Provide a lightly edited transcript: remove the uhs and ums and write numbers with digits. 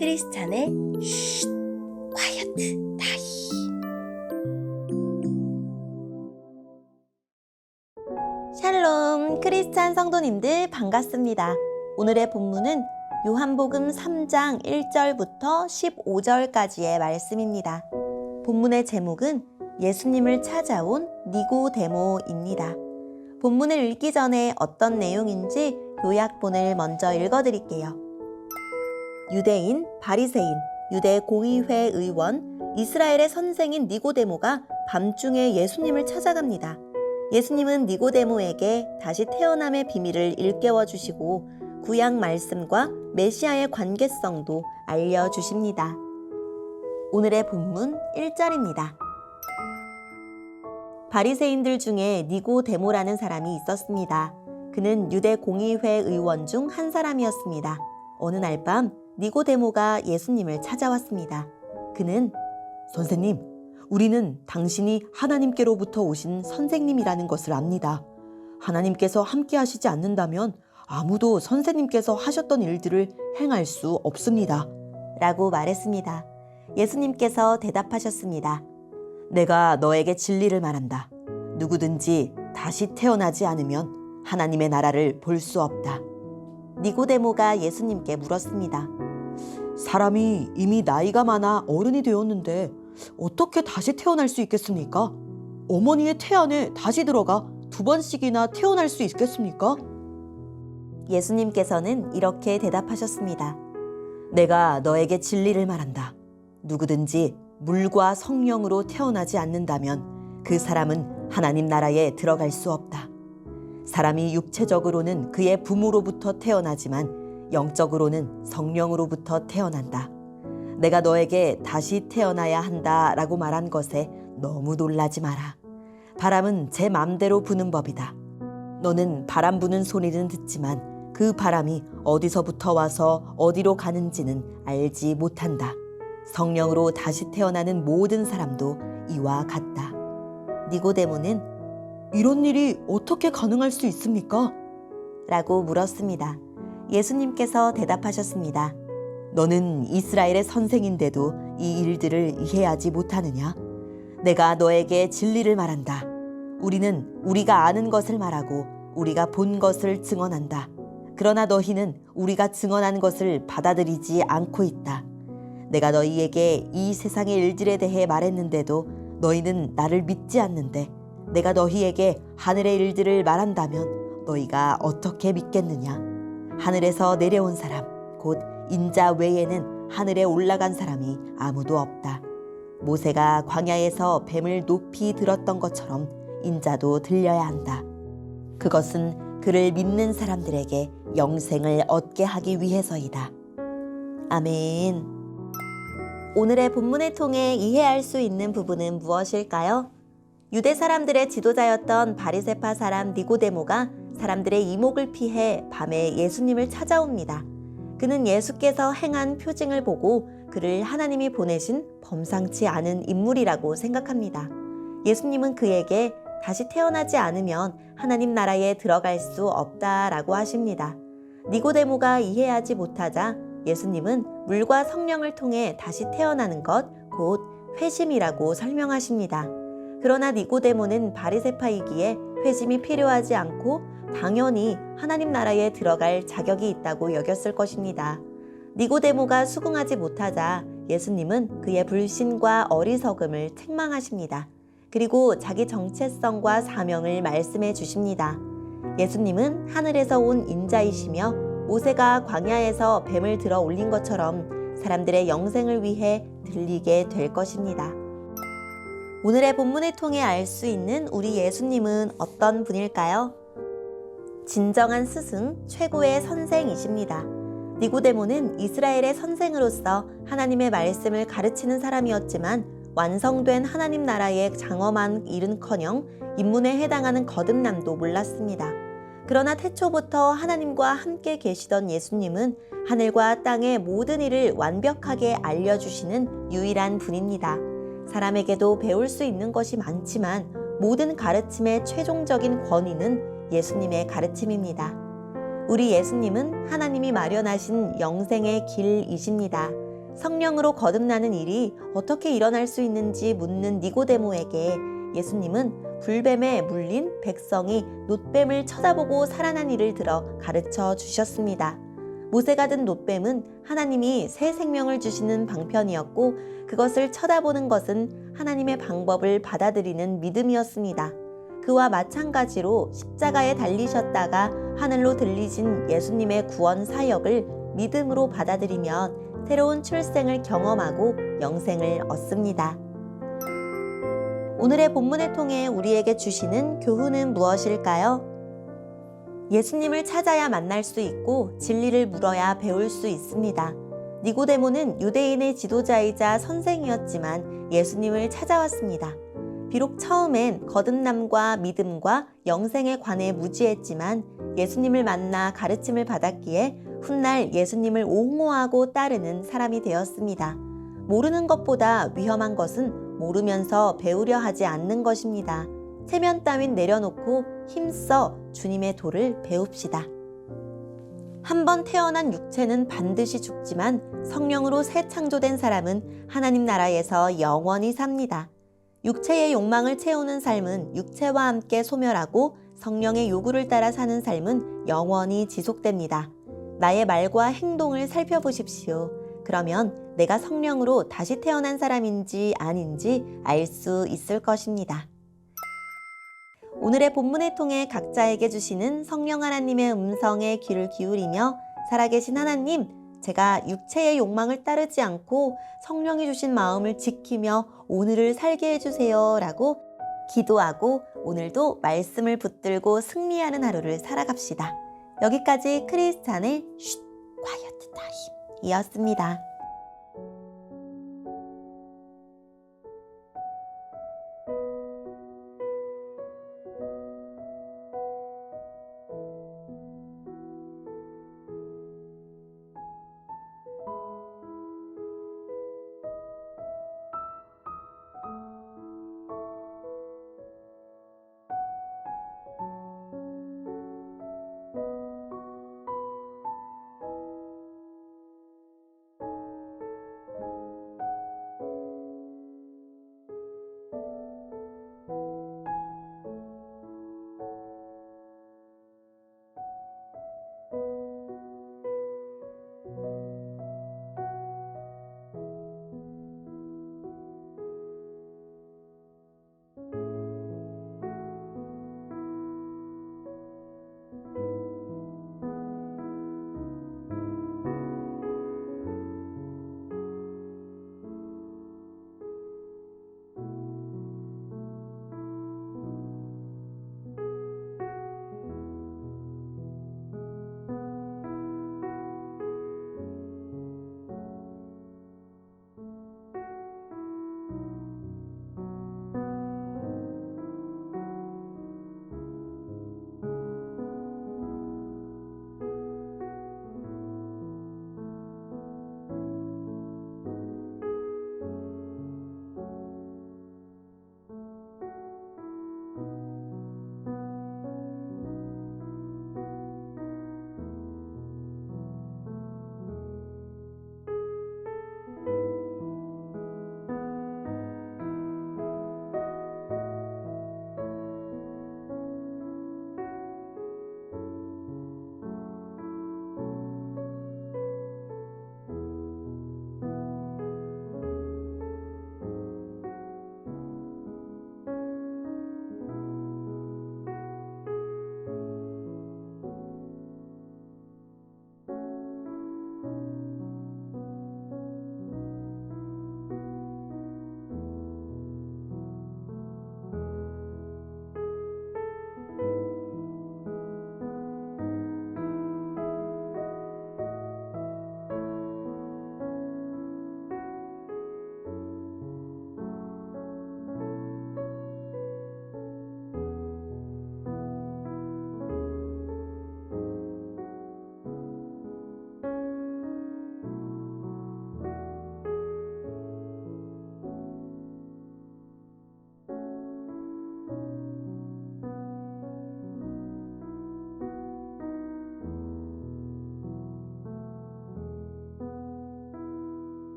크리스찬의 쉿 콰이어트 타임. 샬롬 크리스찬 성도님들 반갑습니다. 오늘의 본문은 요한복음 3장 1절부터 15절까지의 말씀입니다. 본문의 제목은 예수님을 찾아온 니고데모입니다. 본문을 읽기 전에 어떤 내용인지 요약본을 먼저 읽어드릴게요. 유대인, 바리새인, 유대 공의회 의원, 이스라엘의 선생인 니고데모가 밤중에 예수님을 찾아갑니다. 예수님은 니고데모에게 다시 태어남의 비밀을 일깨워 주시고 구약 말씀과 메시아의 관계성도 알려주십니다. 오늘의 본문 1절입니다. 바리새인들 중에 니고데모라는 사람이 있었습니다. 그는 유대 공의회 의원 중 한 사람이었습니다. 어느 날 밤 니고데모가 예수님을 찾아왔습니다. 그는 선생님, 우리는 당신이 하나님께로부터 오신 선생님이라는 것을 압니다. 하나님께서 함께 하시지 않는다면 아무도 선생님께서 하셨던 일들을 행할 수 없습니다. 라고 말했습니다. 예수님께서 대답하셨습니다. 내가 너에게 진리를 말한다. 누구든지 다시 태어나지 않으면 하나님의 나라를 볼 수 없다. 니고데모가 예수님께 물었습니다. 사람이 이미 나이가 많아 어른이 되었는데 어떻게 다시 태어날 수 있겠습니까? 어머니의 태 안에 다시 들어가 2번씩이나 태어날 수 있겠습니까? 예수님께서는 이렇게 대답하셨습니다. 내가 너에게 진리를 말한다. 누구든지 물과 성령으로 태어나지 않는다면 그 사람은 하나님 나라에 들어갈 수 없다. 사람이 육체적으로는 그의 부모로부터 태어나지만 영적으로는 성령으로부터 태어난다. 내가 너에게 다시 태어나야 한다라고 말한 것에 너무 놀라지 마라. 바람은 제 맘대로 부는 법이다. 너는 바람 부는 소리는 듣지만 그 바람이 어디서부터 와서 어디로 가는지는 알지 못한다. 성령으로 다시 태어나는 모든 사람도 이와 같다. 니고데모는 이런 일이 어떻게 가능할 수 있습니까? 라고 물었습니다. 예수님께서 대답하셨습니다. 너는 이스라엘의 선생인데도 이 일들을 이해하지 못하느냐? 내가 너에게 진리를 말한다. 우리는 우리가 아는 것을 말하고 우리가 본 것을 증언한다. 그러나 너희는 우리가 증언한 것을 받아들이지 않고 있다. 내가 너희에게 이 세상의 일들에 대해 말했는데도 너희는 나를 믿지 않는데 내가 너희에게 하늘의 일들을 말한다면 너희가 어떻게 믿겠느냐? 하늘에서 내려온 사람, 곧 인자 외에는 하늘에 올라간 사람이 아무도 없다. 모세가 광야에서 뱀을 높이 들었던 것처럼 인자도 들려야 한다. 그것은 그를 믿는 사람들에게 영생을 얻게 하기 위해서이다. 아멘. 오늘의 본문을 통해 이해할 수 있는 부분은 무엇일까요? 유대 사람들의 지도자였던 바리새파 사람 니고데모가 사람들의 이목을 피해 밤에 예수님을 찾아옵니다. 그는 예수께서 행한 표징을 보고 그를 하나님이 보내신 범상치 않은 인물이라고 생각합니다. 예수님은 그에게 다시 태어나지 않으면 하나님 나라에 들어갈 수 없다라고 하십니다. 니고데모가 이해하지 못하자 예수님은 물과 성령을 통해 다시 태어나는 것, 곧 회심이라고 설명하십니다. 그러나 니고데모는 바리새파이기에 회심이 필요하지 않고 당연히 하나님 나라에 들어갈 자격이 있다고 여겼을 것입니다. 니고데모가 수긍하지 못하자 예수님은 그의 불신과 어리석음을 책망하십니다. 그리고 자기 정체성과 사명을 말씀해 주십니다. 예수님은 하늘에서 온 인자이시며 모세가 광야에서 뱀을 들어 올린 것처럼 사람들의 영생을 위해 들리게 될 것입니다. 오늘의 본문을 통해 알 수 있는 우리 예수님은 어떤 분일까요? 진정한 스승, 최고의 선생이십니다. 니고데모는 이스라엘의 선생으로서 하나님의 말씀을 가르치는 사람이었지만 완성된 하나님 나라의 장엄한 일은커녕 인문에 해당하는 거듭남도 몰랐습니다. 그러나 태초부터 하나님과 함께 계시던 예수님은 하늘과 땅의 모든 일을 완벽하게 알려주시는 유일한 분입니다. 사람에게도 배울 수 있는 것이 많지만 모든 가르침의 최종적인 권위는 예수님의 가르침입니다. 우리 예수님은 하나님이 마련하신 영생의 길이십니다. 성령으로 거듭나는 일이 어떻게 일어날 수 있는지 묻는 니고데모에게 예수님은 불뱀에 물린 백성이 놋뱀을 쳐다보고 살아난 일을 들어 가르쳐 주셨습니다. 모세가 든 놋뱀은 하나님이 새 생명을 주시는 방편이었고 그것을 쳐다보는 것은 하나님의 방법을 받아들이는 믿음이었습니다. 그와 마찬가지로 십자가에 달리셨다가 하늘로 들리신 예수님의 구원 사역을 믿음으로 받아들이면 새로운 출생을 경험하고 영생을 얻습니다. 오늘의 본문을 통해 우리에게 주시는 교훈은 무엇일까요? 예수님을 찾아야 만날 수 있고 진리를 물어야 배울 수 있습니다. 니고데모는 유대인의 지도자이자 선생이었지만 예수님을 찾아왔습니다. 비록 처음엔 거듭남과 믿음과 영생에 관해 무지했지만 예수님을 만나 가르침을 받았기에 훗날 예수님을 옹호하고 따르는 사람이 되었습니다. 모르는 것보다 위험한 것은 모르면서 배우려 하지 않는 것입니다. 체면 따윈 내려놓고 힘써 주님의 도를 배웁시다. 한 번 태어난 육체는 반드시 죽지만 성령으로 새 창조된 사람은 하나님 나라에서 영원히 삽니다. 육체의 욕망을 채우는 삶은 육체와 함께 소멸하고 성령의 요구를 따라 사는 삶은 영원히 지속됩니다. 나의 말과 행동을 살펴보십시오. 그러면 내가 성령으로 다시 태어난 사람인지 아닌지 알 수 있을 것입니다. 오늘의 본문을 통해 각자에게 주시는 성령 하나님의 음성에 귀를 기울이며 살아계신 하나님, 제가 육체의 욕망을 따르지 않고 성령이 주신 마음을 지키며 오늘을 살게 해주세요 라고 기도하고 오늘도 말씀을 붙들고 승리하는 하루를 살아갑시다. 여기까지 크리스찬의 쉿 콰이어트 타임이었습니다.